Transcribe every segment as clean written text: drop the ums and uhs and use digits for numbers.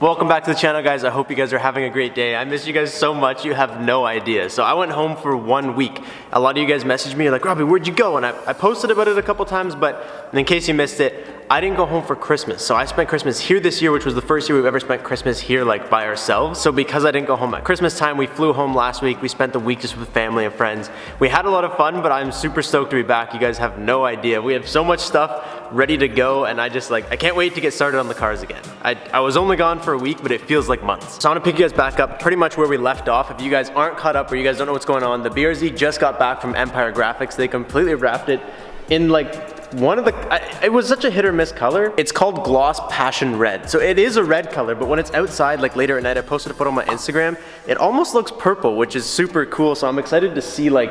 Welcome back to the channel, guys. I hope you guys are having a great day. I miss you guys so much, you have no idea. So I went home for 1 week. A lot of you guys messaged me like, Robbie, where'd you go? And I posted about it a couple times, but in case you missed it, I didn't go home for Christmas. So I spent Christmas here this year, which was the first year we've ever spent Christmas here like by ourselves. So because I didn't go home at Christmas time, we flew home last week. We spent the week just with family and friends. We had a lot of fun, but I'm super stoked to be back. You guys have no idea. We have so much stuff ready to go, and I can't wait to get started on the cars again. I was only gone for a week, but it feels like months. So I want to pick you guys back up pretty much where we left off. If you guys aren't caught up or you guys don't know what's going on, the BRZ just got back from Empire Graphics. They completely wrapped it in like it was such a hit or miss color. It's called Gloss Passion Red. So it is a red color, but when it's outside, like later at night, I posted a photo on my Instagram, it almost looks purple, which is super cool. So I'm excited to see, like,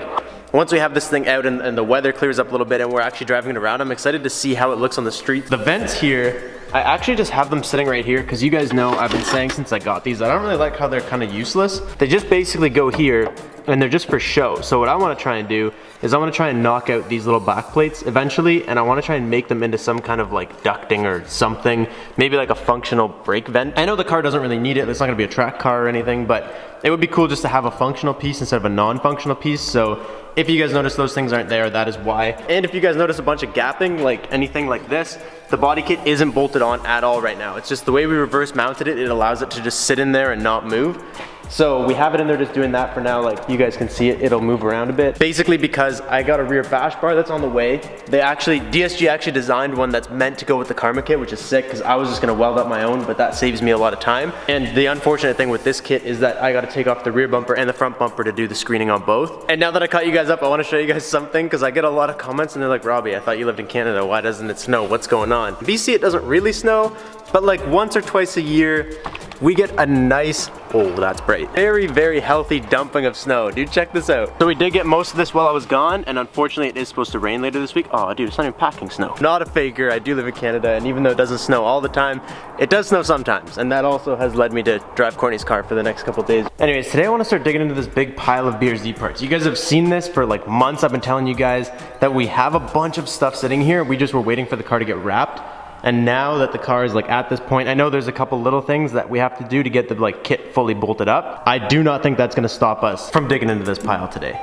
once we have this thing out and the weather clears up a little bit and we're actually driving it around, I'm excited to see how it looks on the street. The vents here, I actually just have them sitting right here because you guys know I've been saying since I got these, I don't really like how they're kind of useless. They just basically go here and they're just for show. So what I want to try and do is I want to try and knock out these little back plates eventually, and I want to try and make them into some kind of like ducting or something, maybe like a functional brake vent. I know the car doesn't really need it, it's not going to be a track car or anything, but it would be cool just to have a functional piece instead of a non-functional piece. So if you guys notice those things aren't there, that is why. And if you guys notice a bunch of gapping, like anything like this, the body kit isn't bolted on at all right now. It's just the way we reverse mounted it, it allows it to just sit in there and not move. So we have it in there just doing that for now. Like you guys can see it, it'll move around a bit. Basically because I got a rear bash bar that's on the way. DSG actually designed one that's meant to go with the Karma kit, which is sick because I was just gonna weld up my own, but that saves me a lot of time. And the unfortunate thing with this kit is that I gotta take off the rear bumper and the front bumper to do the screening on both. And now that I caught you guys up, I wanna show you guys something because I get a lot of comments and they're like, Robbie, I thought you lived in Canada. Why doesn't it snow? What's going on? BC, it doesn't really snow, but like once or twice a year, we get a nice, oh, that's bright, very, very healthy dumping of snow. Dude, check this out. So we did get most of this while I was gone, and unfortunately it is supposed to rain later this week. Oh, dude, it's not even packing snow. Not a faker, I do live in Canada, and even though it doesn't snow all the time, it does snow sometimes, and that also has led me to drive Courtney's car for the next couple days. Anyways, today I want to start digging into this big pile of BRZ parts. You guys have seen this for like months. I've been telling you guys that we have a bunch of stuff sitting here. We just were waiting for the car to get wrapped. And now that the car is like at this point, I know there's a couple little things that we have to do to get the like kit fully bolted up. I do not think that's gonna stop us from digging into this pile today.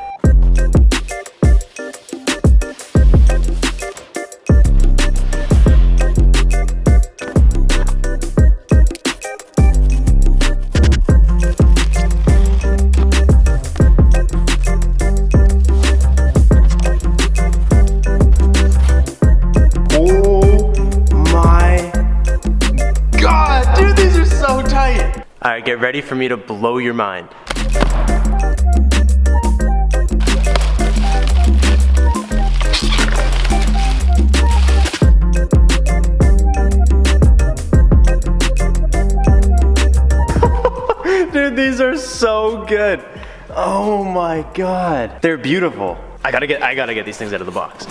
All right, get ready for me to blow your mind. Dude, these are so good. Oh my God. They're beautiful. I gotta get these things out of the box.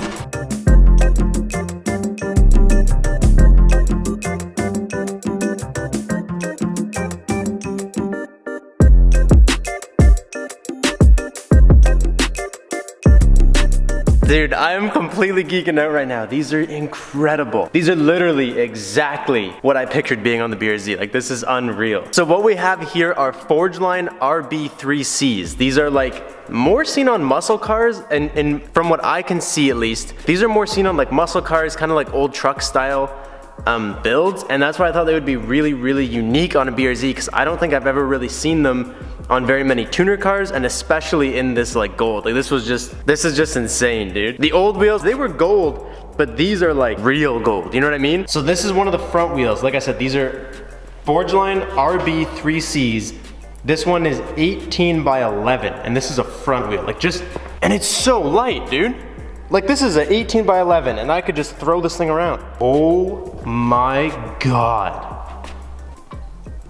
Dude, I am completely geeking out right now. These are incredible. These are literally exactly what I pictured being on the BRZ. Like, this is unreal. So what we have here are Forgeline RB3Cs. These are like more seen on muscle cars, and from what I can see at least, these are more seen on like muscle cars, kind of like old truck style builds, and that's why I thought they would be really, really unique on a BRZ, because I don't think I've ever really seen them on very many tuner cars, and especially in this like gold. Like this is just insane, dude. The old wheels, they were gold, but these are like real gold, you know what I mean? So this is one of the front wheels. Like I said, these are Forgeline RB3Cs. This one is 18 by 11, and this is a front wheel. Like and it's so light, dude. Like this is an 18 by 11, and I could just throw this thing around. Oh my God.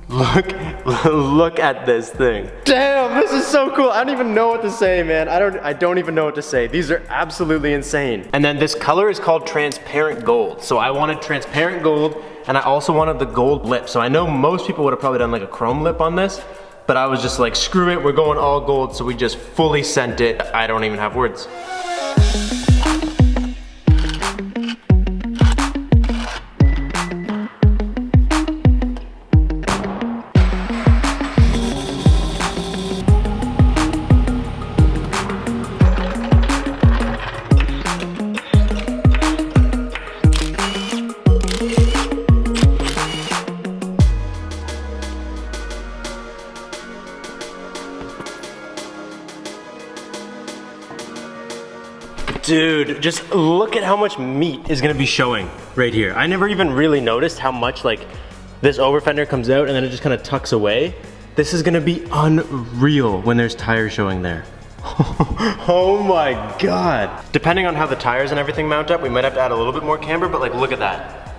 Look at this thing. Damn, this is so cool. I don't even know what to say, man. I don't even know what to say. These are absolutely insane. And then this color is called transparent gold. So I wanted transparent gold, and I also wanted the gold lip. So I know most people would have probably done like a chrome lip on this, but I was just like, screw it, we're going all gold. So we just fully sent it. I don't even have words. Dude, just look at how much meat is gonna be showing right here. I never even really noticed how much like this over fender comes out and then it just kind of tucks away. This is gonna be unreal when there's tires showing there. Oh my God. Depending on how the tires and everything mount up, we might have to add a little bit more camber, but like look at that.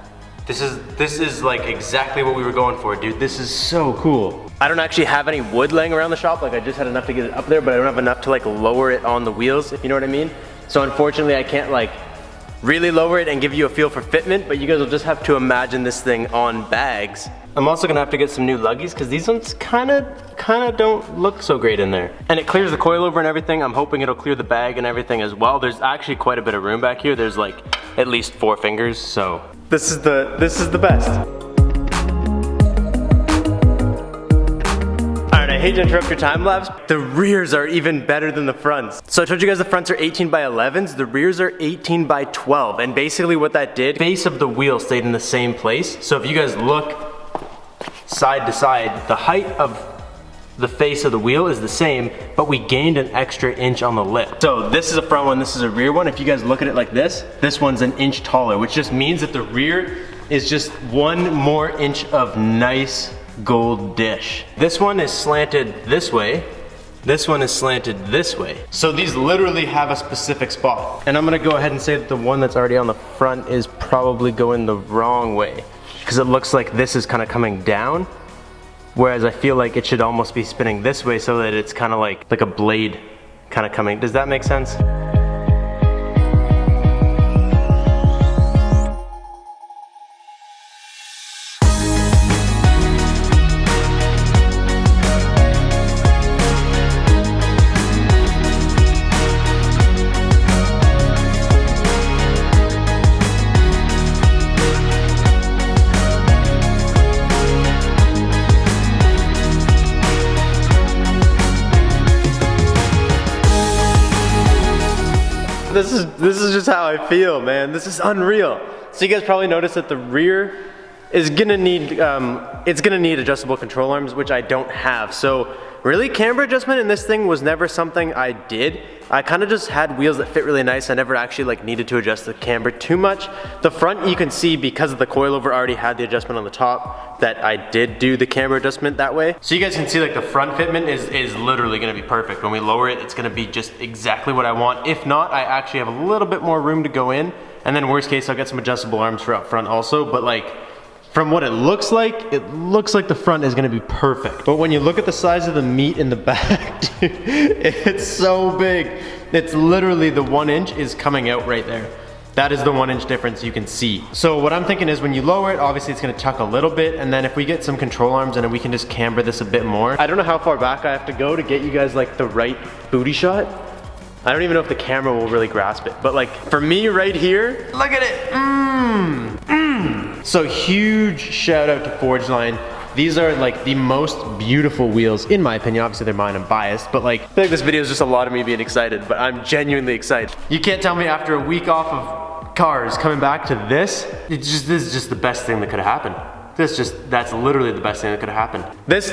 This is like exactly what we were going for, dude. This is so cool. I don't actually have any wood laying around the shop. Like I just had enough to get it up there, but I don't have enough to like lower it on the wheels, if you know what I mean. So unfortunately I can't like really lower it and give you a feel for fitment, but you guys will just have to imagine this thing on bags. I'm also gonna have to get some new luggies because these ones kinda don't look so great in there. And it clears the coilover and everything. I'm hoping it'll clear the bag and everything as well. There's actually quite a bit of room back here. There's like at least 4 fingers, so. This is the best. I hate to interrupt your time lapse. The rears are even better than the fronts. So I told you guys the fronts are 18 by 11s, the rears are 18 by 12. And basically what that did, base of the wheel stayed in the same place. So if you guys look side to side, the height of the face of the wheel is the same, but we gained an extra inch on the lip. So this is a front one, this is a rear one. If you guys look at it like this one's an inch taller, which just means that the rear is just 1 more inch of nice gold dish. This one is slanted this way. This one is slanted this way. So these literally have a specific spot. And I'm gonna go ahead and say that the one that's already on the front is probably going the wrong way, because it looks like this is kind of coming down, whereas I feel like it should almost be spinning this way so that it's kind of like a blade kind of coming. Does that make sense? This is just how I feel, man. This is unreal. So you guys probably noticed that the rear is gonna need, it's gonna need adjustable control arms, which I don't have. So really, camber adjustment in this thing was never something I did. I kind of just had wheels that fit really nice. I never actually like needed to adjust the camber too much. The front, you can see because of the coilover already had the adjustment on the top, that I did do the camber adjustment that way. So you guys can see like the front fitment is literally gonna be perfect. When we lower it, it's gonna be just exactly what I want. If not, I actually have a little bit more room to go in. And then worst case, I'll get some adjustable arms for up front also. But like, from what it looks like the front is gonna be perfect. But when you look at the size of the meat in the back, dude, it's so big. It's literally the 1 inch is coming out right there. That is the 1 inch difference you can see. So what I'm thinking is when you lower it, obviously it's gonna tuck a little bit, and then if we get some control arms and then we can just camber this a bit more. I don't know how far back I have to go to get you guys like the right booty shot. I don't even know if the camera will really grasp it, but like for me right here, look at it. So huge shout out to Forgeline. These are like the most beautiful wheels, in my opinion. Obviously they're mine, I'm biased, but like, I think this video is just a lot of me being excited, but I'm genuinely excited. You can't tell me after a week off of cars coming back to this, this is just the best thing that could have happened. That's literally the best thing that could have happened.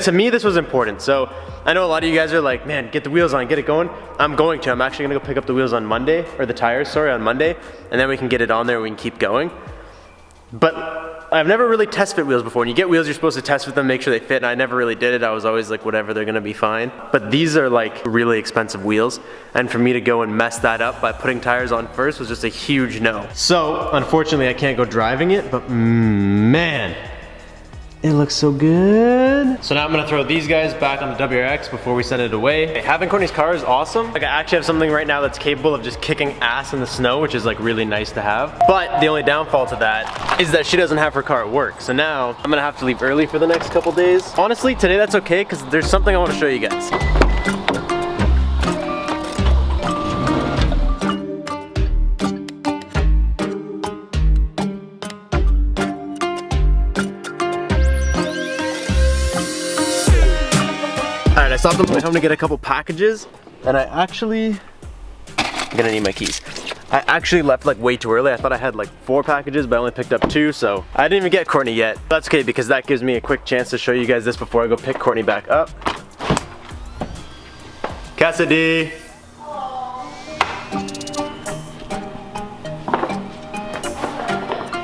To me, this was important. So I know a lot of you guys are like, man, get the wheels on, get it going. I'm going to. I'm actually gonna go pick up the wheels on Monday, or the tires, sorry, on Monday, and then we can get it on there and we can keep going. But I've never really test fit wheels before. When you get wheels, you're supposed to test fit them, make sure they fit, and I never really did it. I was always like, whatever, they're gonna be fine. But these are like really expensive wheels, and for me to go and mess that up by putting tires on first was just a huge no. So, unfortunately, I can't go driving it, but man, it looks so good. So now I'm gonna throw these guys back on the WRX before we send it away. Having Courtney's car is awesome. Like I actually have something right now that's capable of just kicking ass in the snow, which is like really nice to have. But the only downfall to that is that she doesn't have her car at work. So now I'm gonna have to leave early for the next couple days. Honestly, today that's okay because there's something I wanna show you guys. I stopped on my way home to get a couple packages, and I'm gonna need my keys. I actually left like way too early. I thought I had like 4 packages, but I only picked up 2, so I didn't even get Courtney yet. That's okay, because that gives me a quick chance to show you guys this before I go pick Courtney back up. Cassidy.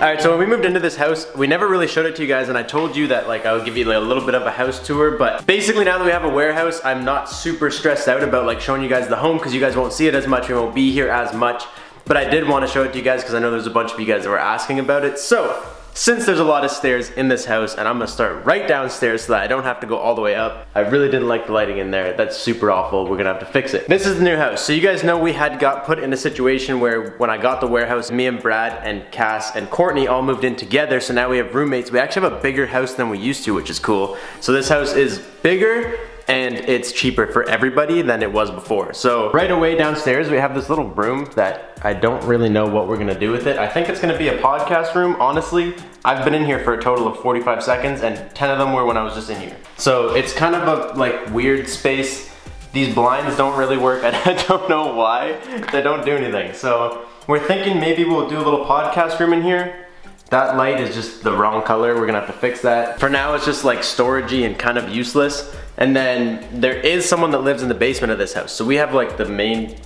Alright, so when we moved into this house, we never really showed it to you guys, and I told you that like I would give you like a little bit of a house tour, but basically now that we have a warehouse, I'm not super stressed out about like showing you guys the home because you guys won't see it as much, we won't be here as much, but I did want to show it to you guys because I know there's a bunch of you guys that were asking about it. So, since there's a lot of stairs in this house, and I'm gonna start right downstairs so that I don't have to go all the way up. I really didn't like the lighting in there. That's super awful. We're gonna have to fix it. This is the new house. So you guys know we had got put in a situation where when I got the warehouse, me and Brad and Cass and Courtney all moved in together. So now we have roommates. We actually have a bigger house than we used to, which is cool. So this house is bigger and it's cheaper for everybody than it was before. So right away downstairs, we have this little room that I don't really know what we're gonna do with it. I think it's gonna be a podcast room, honestly. I've been in here for a total of 45 seconds and 10 of them were when I was just in here. So it's kind of a like weird space. These blinds don't really work. I don't know why. They don't do anything. So we're thinking maybe we'll do a little podcast room in here. That light is just the wrong color. We're gonna have to fix that. For now, it's just like storagey and kind of useless. And then there is someone that lives in the basement of this house. So we have like the main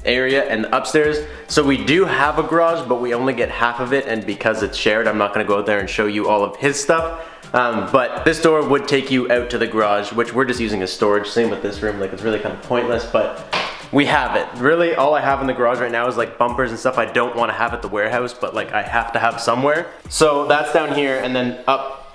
area and upstairs. So we do have a garage, but we only get half of it. And because it's shared, I'm not gonna go out there and show you all of his stuff. But this door would take you out to the garage, which we're just using as storage. Same with this room, like it's really kind of pointless, but we have it. Really, all I have in the garage right now is like bumpers and stuff I don't want to have at the warehouse, but like I have to have somewhere. So that's down here and then up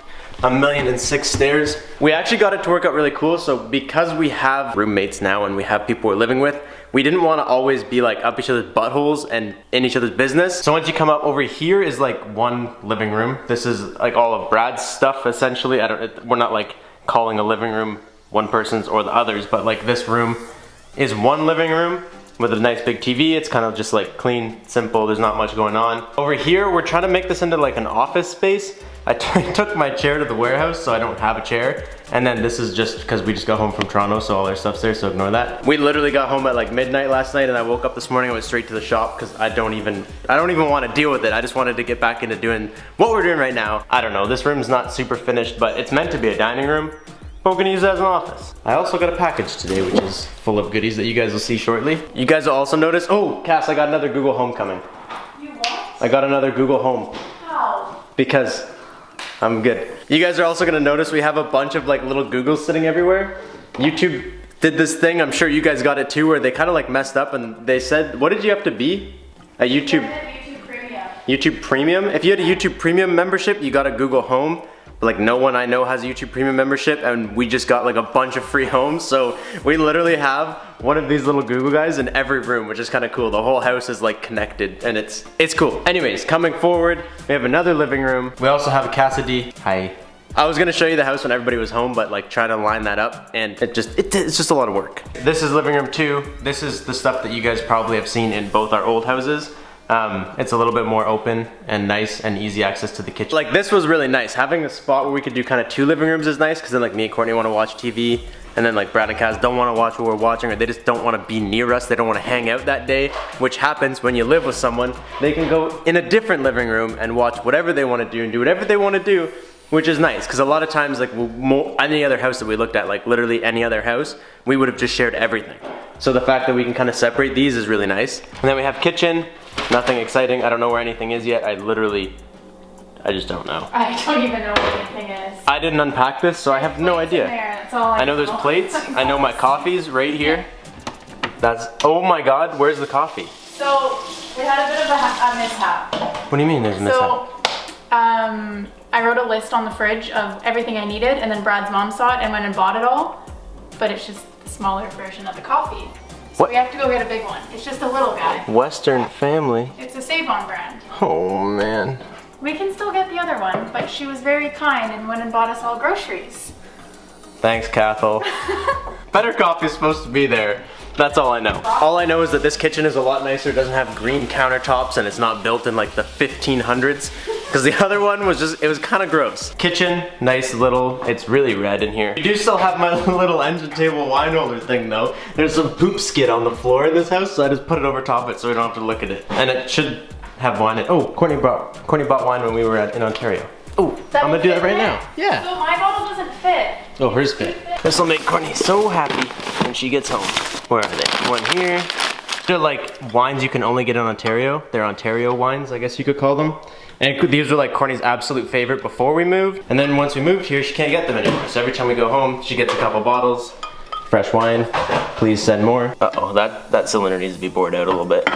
1,000,006 stairs. We actually got it to work out really cool. So because we have roommates now and we have people we're living with, we didn't want to always be like up each other's buttholes and in each other's business. So once you come up over here is like one living room. This is like all of Brad's stuff essentially. We're not like calling a living room one person's or the other's, but like this room is one living room with a nice big TV. It's kind of just like clean, simple, there's not much going on. Over here, we're trying to make this into like an office space. I took my chair to the warehouse, so I don't have a chair. And then this is just because we just got home from Toronto, so all our stuff's there, so ignore that. We literally got home at like midnight last night and I woke up this morning and went straight to the shop because I don't even want to deal with it. I just wanted to get back into doing what we're doing right now. I don't know, this room's not super finished, but it's meant to be a dining room. But we're gonna use it as an office. I also got a package today, which is full of goodies that you guys will see shortly. You guys will also notice, oh, Cass, I got another Google Home coming. You what? I got another Google Home. How? Because I'm good. You guys are also gonna notice we have a bunch of like little Googles sitting everywhere. YouTube did this thing, I'm sure you guys got it too, where they kind of like messed up and they said, what did you have to be? A YouTube Premium. YouTube Premium? If you had a YouTube Premium membership, you got a Google Home. Like no one I know has a YouTube Premium membership and we just got like a bunch of free homes. So we literally have one of these little Google guys in every room, which is kind of cool. The whole house is like connected and it's cool. Anyways, coming forward, we have another living room. We also have a Cassidy. Hi. I was gonna show you the house when everybody was home, but like trying to line that up and it's just a lot of work. This is living room 2. This is the stuff that you guys probably have seen in both our old houses. It's a little bit more open and nice and easy access to the kitchen. Like this was really nice. Having a spot where we could do kind of 2 living rooms is nice because then like me and Courtney want to watch TV and then like Brad and Kaz don't want to watch what we're watching or they just don't want to be near us. They don't want to hang out that day, which happens when you live with someone. They can go in a different living room and watch whatever they want to do and do whatever they want to do, which is nice because a lot of times like any other house that we looked at, like literally any other house, we would have just shared everything. So the fact that we can kind of separate these is really nice. And then we have kitchen. Nothing exciting. I don't know where anything is yet. I just don't know. I don't even know what anything is. I didn't unpack this, so I have no idea. That's all I know there's plates. I know my coffee's right here. That's, oh my God, where's the coffee? So, we had a bit of a mishap. What do you mean there's a mishap? So, I wrote a list on the fridge of everything I needed, and then Brad's mom saw it and went and bought it all. But it's just the smaller version of the coffee. So we have to go get a big one. It's just a little guy. Western family. It's a Save-On brand. Oh man. We can still get the other one, but she was very kind and went and bought us all groceries. Thanks, Cathal. Better coffee's supposed to be there. That's all I know. All I know is that this kitchen is a lot nicer. It doesn't have green countertops and it's not built in like the 1500s. Because the other one was just, it was kind of gross. Kitchen, nice little, it's really red in here. You do still have my little engine table wine holder thing though. There's some poop skid on the floor in this house, so I just put it over top of it so we don't have to look at it. And it should have wine in it. Oh, Courtney bought wine when we were in Ontario. Oh, I'm gonna do that right now. Yeah. So my bottle doesn't fit. Oh, hers fit. This will make Courtney so happy when she gets home. Where are they? One here, They're like wines you can only get in Ontario. They're Ontario wines, I guess you could call them. And these were like Courtney's absolute favorite before we moved. And then once we moved here, she can't get them anymore. So every time we go home, she gets a couple bottles. Fresh wine, please send more. Uh-oh, that cylinder needs to be bored out a little bit.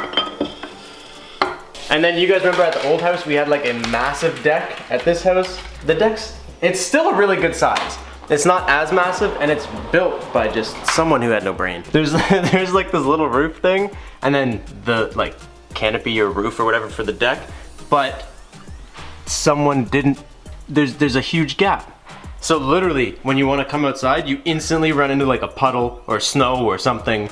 And then you guys remember at the old house, we had like a massive deck. At this house, the deck's, it's still a really good size. It's not as massive, and it's built by just someone who had no brain. There's like this little roof thing, and then the like canopy or roof or whatever for the deck, but someone didn't, there's a huge gap. So literally, when you want to come outside, you instantly run into like a puddle or snow or something.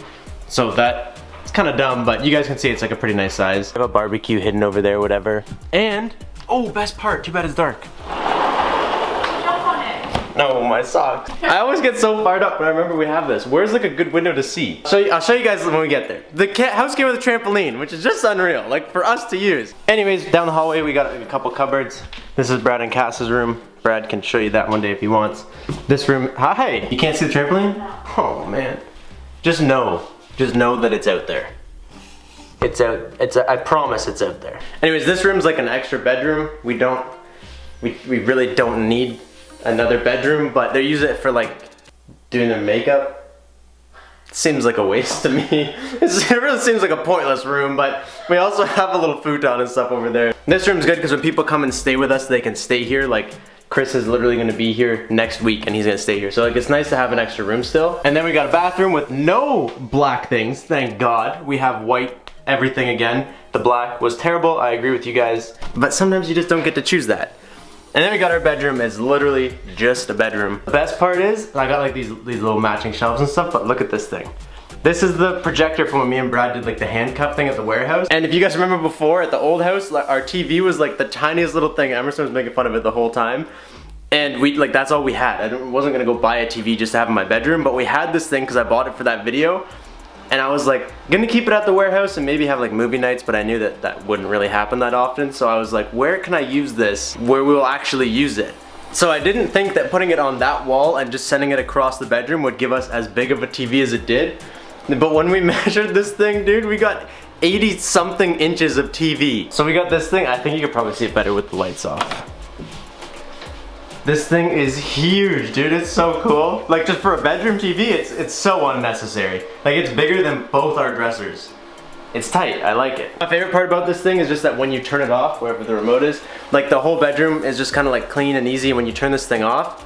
So that, it's kind of dumb, but you guys can see it's like a pretty nice size. I have a barbecue hidden over there, whatever. And, oh, best part, too bad it's dark. No, my socks. I always get so fired up when I remember we have this. Where's like a good window to see? I'll show you guys when we get there. The house came with a trampoline, which is just unreal, like for us to use. Anyways, down the hallway we got a couple cupboards. This is Brad and Cass's room. Brad can show you that one day if he wants. This room, hi! You can't see the trampoline? Oh man. Just know that it's out there. It's out, I promise it's out there. Anyways, this room's like an extra bedroom. We really don't need another bedroom, but they use it for like doing their makeup. Seems like a waste to me. It really seems like a pointless room, but we also have a little futon and stuff over there. This room's good because when people come and stay with us, they can stay here. Like Chris is literally gonna be here next week and he's gonna stay here. So like it's nice to have an extra room still. And then we got a bathroom with no black things, thank God. We have white everything again. The black was terrible, I agree with you guys. But sometimes you just don't get to choose that. And then we got our bedroom, it's literally just a bedroom. The best part is, I got like these little matching shelves and stuff, but look at this thing. This is the projector from when me and Brad did like the handcuff thing at the warehouse. And if you guys remember before, at the old house, like, our TV was like the tiniest little thing. Emerson was making fun of it the whole time. And that's all we had. I wasn't gonna go buy a TV just to have in my bedroom, but we had this thing because I bought it for that video. And I was like, gonna keep it at the warehouse and maybe have like movie nights, but I knew that wouldn't really happen that often. So I was like, where can I use this where we will actually use it? So I didn't think that putting it on that wall and just sending it across the bedroom would give us as big of a TV as it did. But when we measured this thing, dude, we got 80 something inches of TV. So we got this thing, I think you could probably see it better with the lights off. This thing is huge, dude. It's so cool. Like just for a bedroom TV, it's so unnecessary. Like it's bigger than both our dressers. It's tight, I like it. My favorite part about this thing is just that when you turn it off, wherever the remote is, like the whole bedroom is just kind of like clean and easy. When you turn this thing off,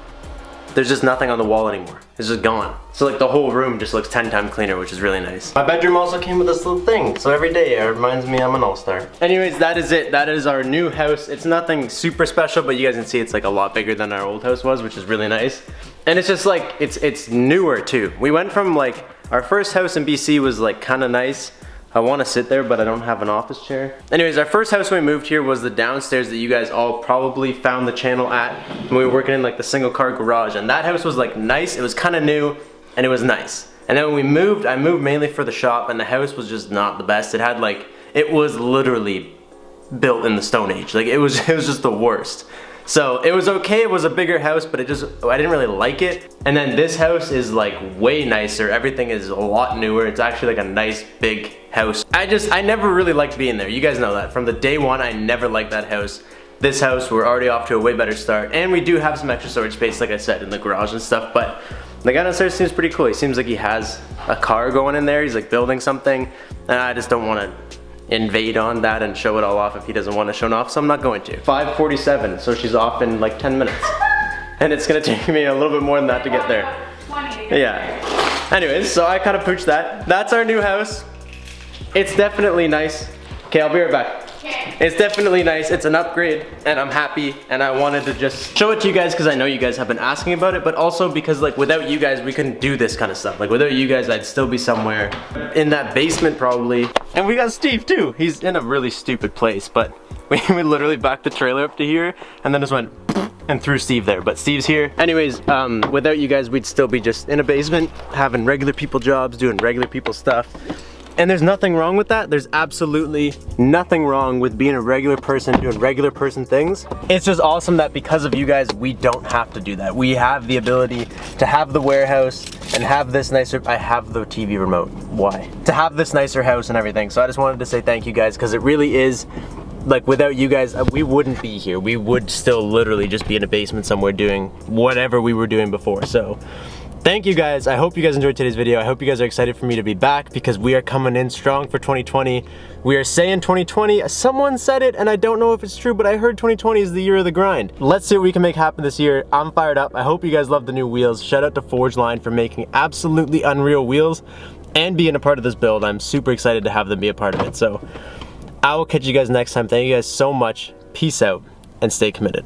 there's just nothing on the wall anymore. It's just gone. So like the whole room just looks 10 times cleaner, which is really nice. My bedroom also came with this little thing, so every day it reminds me I'm an all-star. Anyways, that is it. That is our new house. It's nothing super special, but you guys can see it's like a lot bigger than our old house was, which is really nice. And it's just like, it's newer too. We went from like, our first house in BC was like kind of nice. I want to sit there, but I don't have an office chair. Anyways, our first house when we moved here was the downstairs that you guys all probably found the channel at when we were working in like the single car garage. And that house was like nice, it was kind of new, and it was nice. And then when we moved, I moved mainly for the shop, and the house was just not the best. It had like, it was literally built in the Stone Age. Like it was just the worst. So it was okay, it was a bigger house, but I didn't really like it. And then this house is like way nicer. Everything is a lot newer. It's actually like a nice big house. I never really liked being there. You guys know that. From the day one, I never liked that house. This house, we're already off to a way better start. And we do have some extra storage space, like I said, in the garage and stuff, but the guy downstairs seems pretty cool. He seems like he has a car going in there. He's like building something, and I just don't want to invade on that and show it all off if he doesn't want to show it off, so I'm not going to. 5:47, so she's off in like 10 minutes. And it's gonna take me a little bit more than that to get there. 20. Yeah. Anyways, so I kind of pooched that. That's our new house. It's definitely nice. Okay, I'll be right back. It's definitely nice, it's an upgrade, and I'm happy, and I wanted to just show it to you guys because I know you guys have been asking about it, but also because like without you guys, we couldn't do this kind of stuff. Like without you guys, I'd still be somewhere in that basement probably. And we got Steve too. He's in a really stupid place, but we literally backed the trailer up to here, and then just went and threw Steve there, but Steve's here. Anyways, without you guys, we'd still be just in a basement, having regular people jobs, doing regular people stuff. And there's nothing wrong with that. There's absolutely nothing wrong with being a regular person, doing regular person things. It's just awesome that because of you guys, we don't have to do that. We have the ability to have the warehouse and have this nicer, I have the TV remote, why? To have this nicer house and everything. So I just wanted to say thank you guys, because it really is, like, without you guys, we wouldn't be here. We would still literally just be in a basement somewhere doing whatever we were doing before. So thank you guys. I hope you guys enjoyed today's video. I hope you guys are excited for me to be back, because we are coming in strong for 2020. We are saying 2020, someone said it and I don't know if it's true, but I heard 2020 is the year of the grind. Let's see what we can make happen this year. I'm fired up. I hope you guys love the new wheels. Shout out to Forgeline for making absolutely unreal wheels and being a part of this build. I'm super excited to have them be a part of it. So I will catch you guys next time. Thank you guys so much. Peace out and stay committed.